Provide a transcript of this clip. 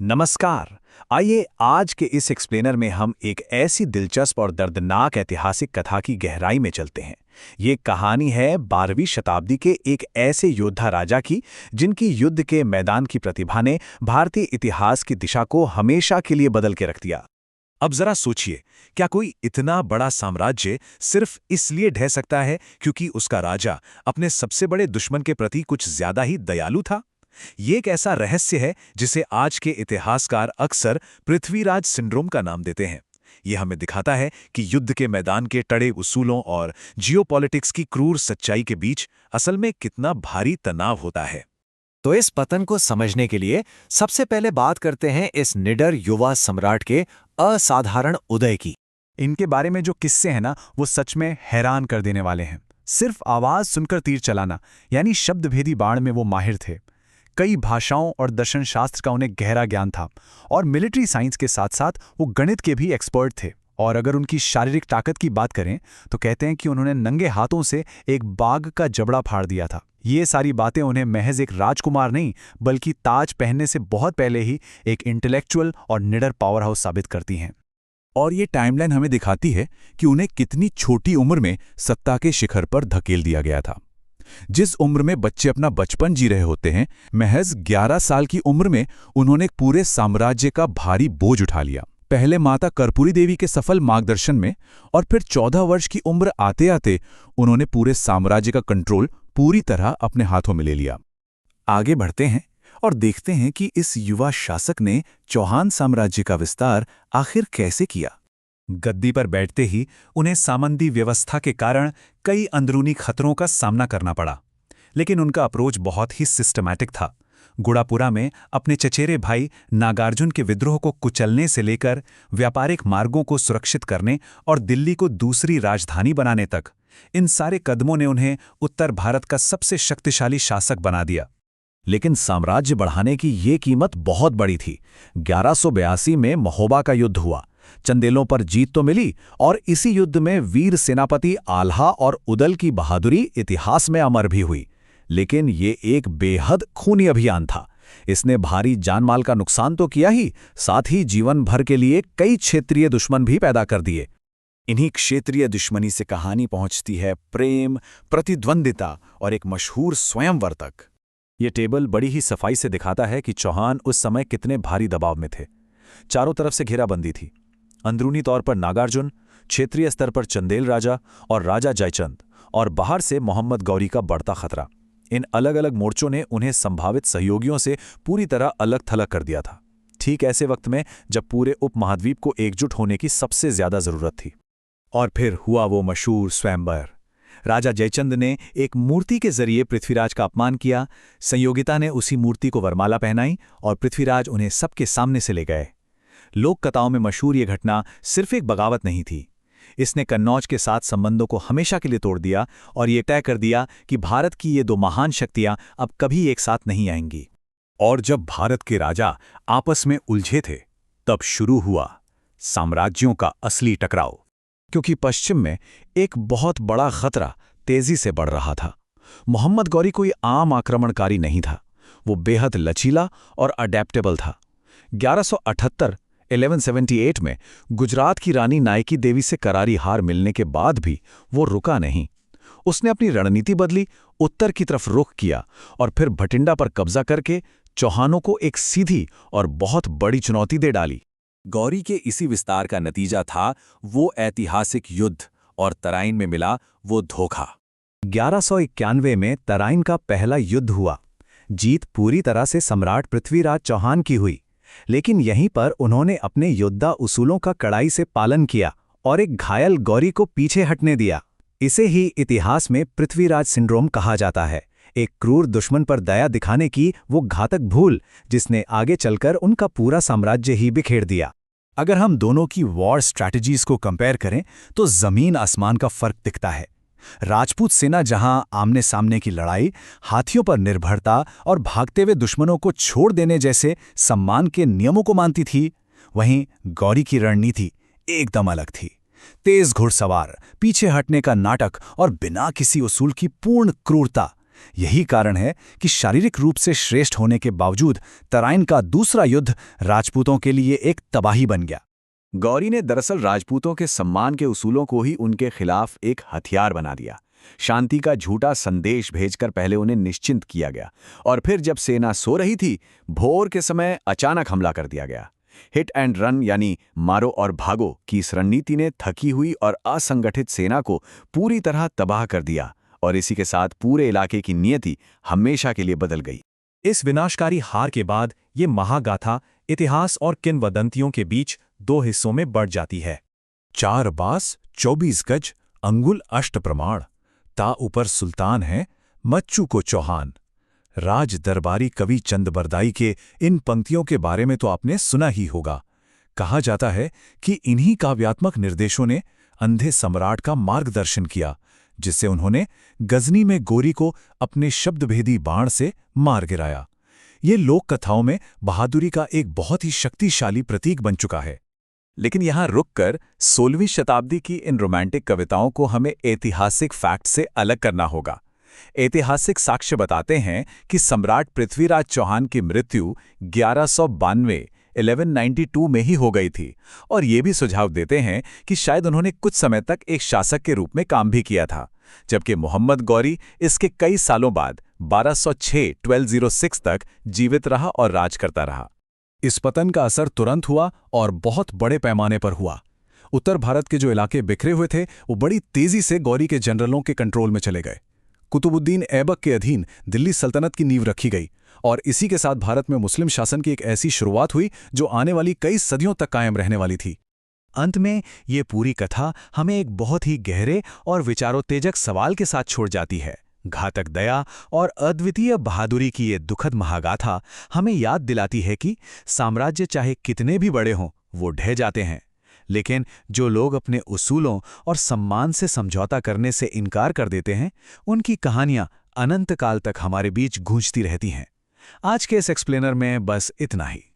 नमस्कार। आइए आज के इस एक्सप्लेनर में हम एक ऐसी दिलचस्प और दर्दनाक ऐतिहासिक कथा की गहराई में चलते हैं। ये कहानी है 12वीं शताब्दी के एक ऐसे योद्धा राजा की जिनकी युद्ध के मैदान की प्रतिभा ने भारतीय इतिहास की दिशा को हमेशा के लिए बदल के रख दिया। अब जरा सोचिए, क्या कोई इतना बड़ा साम्राज्य सिर्फ इसलिए ढह सकता है क्योंकि उसका राजा अपने सबसे बड़े दुश्मन के प्रति कुछ ज्यादा ही दयालु था? ये एक ऐसा रहस्य है जिसे आज के इतिहासकार अक्सर पृथ्वीराज सिंड्रोम का नाम देते हैं। ये हमें दिखाता है कि युद्ध के मैदान के टड़े उसूलों और जियोपॉलिटिक्स की क्रूर सच्चाई के बीच असल में कितना भारी तनाव होता है। तो इस पतन को समझने के लिए सबसे पहले बात करते हैं इस निडर युवा सम्राट के असाधारण उदय की। इनके बारे में जो किस्से हैं ना, वो सच में हैरान कर देने वाले हैं। सिर्फ आवाज सुनकर तीर चलाना यानी शब्दभेदी बाण में वो माहिर थे। कई भाषाओं और दर्शन शास्त्र का उन्हें गहरा ज्ञान था और मिलिट्री साइंस के साथ साथ वो गणित के भी एक्सपर्ट थे। और अगर उनकी शारीरिक ताकत की बात करें तो कहते हैं कि उन्होंने नंगे हाथों से एक बाघ का जबड़ा फाड़ दिया था। ये सारी बातें उन्हें महज एक राजकुमार नहीं बल्कि ताज पहनने से बहुत पहले ही एक इंटेलेक्चुअल और निडर पावर हाउस साबित करती हैं। और ये टाइमलाइन हमें दिखाती है कि उन्हें कितनी छोटी उम्र में सत्ता के शिखर पर धकेल दिया गया था। जिस उम्र में बच्चे अपना बचपन जी रहे होते हैं, महज 11 साल की उम्र में उन्होंने पूरे साम्राज्य का भारी बोझ उठा लिया। पहले माता कर्पूरी देवी के सफल मार्गदर्शन में और फिर 14 वर्ष की उम्र आते आते उन्होंने पूरे साम्राज्य का कंट्रोल पूरी तरह अपने हाथों में ले लिया। आगे बढ़ते हैं और देखते हैं कि इस युवा शासक ने चौहान साम्राज्य का विस्तार आखिर कैसे किया। गद्दी पर बैठते ही उन्हें सामंती व्यवस्था के कारण कई अंदरूनी खतरों का सामना करना पड़ा, लेकिन उनका अप्रोच बहुत ही सिस्टमैटिक था। गुड़ापुरा में अपने चचेरे भाई नागार्जुन के विद्रोह को कुचलने से लेकर व्यापारिक मार्गों को सुरक्षित करने और दिल्ली को दूसरी राजधानी बनाने तक, इन सारे कदमों ने उन्हें उत्तर भारत का सबसे शक्तिशाली शासक बना दिया। लेकिन साम्राज्य बढ़ाने की ये कीमत बहुत बड़ी थी। 1182 में महोबा का युद्ध हुआ। चंदेलों पर जीत तो मिली और इसी युद्ध में वीर सेनापति आल्हा और उदल की बहादुरी इतिहास में अमर भी हुई। लेकिन ये एक बेहद खूनी अभियान था। इसने भारी जानमाल का नुकसान तो किया ही, साथ ही जीवन भर के लिए कई क्षेत्रीय दुश्मन भी पैदा कर दिए। इन्हीं क्षेत्रीय दुश्मनी से कहानी पहुंचती है प्रेम, प्रतिद्वंदिता और एक मशहूर स्वयंवर तक। ये टेबल बड़ी ही सफाई से दिखाता है कि चौहान उस समय कितने भारी दबाव में थे। चारों तरफ से घेराबंदी थी। अंदरूनी तौर पर नागार्जुन, क्षेत्रीय स्तर पर चंदेल राजा और राजा जयचंद, और बाहर से मोहम्मद गौरी का बढ़ता खतरा। इन अलग अलग मोर्चों ने उन्हें संभावित सहयोगियों से पूरी तरह अलग थलग कर दिया था, ठीक ऐसे वक्त में जब पूरे उपमहाद्वीप को एकजुट होने की सबसे ज्यादा जरूरत थी। और फिर हुआ वो मशहूर स्वयंवर। राजा जयचंद ने एक मूर्ति के जरिए पृथ्वीराज का अपमान किया। संयोगिता ने उसी मूर्ति को वरमाला पहनाई और पृथ्वीराज उन्हें सबके सामने से ले गए। लोक कथाओं में मशहूर ये घटना सिर्फ एक बगावत नहीं थी। इसने कन्नौज के साथ संबंधों को हमेशा के लिए तोड़ दिया और ये तय कर दिया कि भारत की ये दो महान शक्तियां अब कभी एक साथ नहीं आएंगी। और जब भारत के राजा आपस में उलझे थे, तब शुरू हुआ साम्राज्यों का असली टकराव। क्योंकि पश्चिम में एक बहुत बड़ा खतरा तेजी से बढ़ रहा था। मोहम्मद गौरी कोई आम आक्रमणकारी नहीं था। वो बेहद लचीला और अडेप्टेबल था। 1178 में गुजरात की रानी नायकी देवी से करारी हार मिलने के बाद भी वो रुका नहीं। उसने अपनी रणनीति बदली, उत्तर की तरफ रुख किया और फिर भटिंडा पर कब्जा करके चौहानों को एक सीधी और बहुत बड़ी चुनौती दे डाली। गौरी के इसी विस्तार का नतीजा था वो ऐतिहासिक युद्ध और तराइन में मिला वो धोखा। 1191 में तराइन का पहला युद्ध हुआ। जीत पूरी तरह से सम्राट पृथ्वीराज चौहान की हुई, लेकिन यहीं पर उन्होंने अपने योद्धा उसूलों का कड़ाई से पालन किया और एक घायल गौरी को पीछे हटने दिया। इसे ही इतिहास में पृथ्वीराज सिंड्रोम कहा जाता है, एक क्रूर दुश्मन पर दया दिखाने की वो घातक भूल जिसने आगे चलकर उनका पूरा साम्राज्य ही बिखेर दिया। अगर हम दोनों की वॉर स्ट्रैटेजीज को कंपेयर करें तो जमीन आसमान का फर्क दिखता है। राजपूत सेना जहां आमने सामने की लड़ाई, हाथियों पर निर्भरता और भागते हुए दुश्मनों को छोड़ देने जैसे सम्मान के नियमों को मानती थी, वहीं गौरी की रणनीति एकदम अलग थी। तेज घुड़सवार, पीछे हटने का नाटक और बिना किसी उसूल की पूर्ण क्रूरता। यही कारण है कि शारीरिक रूप से श्रेष्ठ होने के बावजूद तराइन का दूसरा युद्ध राजपूतों के लिए एक तबाही बन गया। गौरी ने दरअसल राजपूतों के सम्मान के उसूलों को ही उनके खिलाफ एक हथियार बना दिया। शांति का झूठा संदेश भेजकर पहले उन्हें निश्चिंत किया गया और फिर जब सेना सो रही थी, भोर के समय अचानक हमला कर दिया गया। हिट एंड रन यानी मारो और भागो की इस रणनीति ने थकी हुई और असंगठित सेना को पूरी तरह तबाह कर दिया और इसी के साथ पूरे इलाके की नियति हमेशा के लिए बदल गई। इस विनाशकारी हार के बाद ये महागाथा इतिहास और किंवदंतियों के बीच दो हिस्सों में बढ़ जाती है। 4 बास 24 गज अंगुल अष्ट प्रमाण, ता ऊपर सुल्तान है मच्चू को चौहान। राज दरबारी कवि चंद बरदाई के इन पंक्तियों के बारे में तो आपने सुना ही होगा। कहा जाता है कि इन्हीं काव्यात्मक निर्देशों ने अंधे सम्राट का मार्गदर्शन किया, जिससे उन्होंने गजनी में गोरी को अपने शब्दभेदी बाण से मार गिराया। ये लोक कथाओं में बहादुरी का एक बहुत ही शक्तिशाली प्रतीक बन चुका है। लेकिन यहाँ रुककर 16वीं शताब्दी की इन रोमांटिक कविताओं को हमें ऐतिहासिक फैक्ट से अलग करना होगा। ऐतिहासिक साक्ष्य बताते हैं कि सम्राट पृथ्वीराज चौहान की मृत्यु 1192 में ही हो गई थी और ये भी सुझाव देते हैं कि शायद उन्होंने कुछ समय तक एक शासक के रूप में काम भी किया था, जबकि मोहम्मद गौरी इसके कई सालों बाद 1206 तक जीवित रहा और राज करता रहा। इस पतन का असर तुरंत हुआ और बहुत बड़े पैमाने पर हुआ। उत्तर भारत के जो इलाके बिखरे हुए थे वो बड़ी तेजी से गौरी के जनरलों के कंट्रोल में चले गए। कुतुबुद्दीन ऐबक के अधीन दिल्ली सल्तनत की नींव रखी गई और इसी के साथ भारत में मुस्लिम शासन की एक ऐसी शुरुआत हुई जो आने वाली कई सदियों तक कायम रहने वाली थी। अंत में ये पूरी कथा हमें एक बहुत ही गहरे और विचारोत्तेजक सवाल के साथ छोड़ जाती है। घातक दया और अद्वितीय बहादुरी की ये दुखद महागाथा हमें याद दिलाती है कि साम्राज्य चाहे कितने भी बड़े हों, वो ढह जाते हैं, लेकिन जो लोग अपने उसूलों और सम्मान से समझौता करने से इनकार कर देते हैं, उनकी कहानियां अनंत काल तक हमारे बीच गूंजती रहती हैं। आज के इस एक्सप्लेनर में बस इतना ही।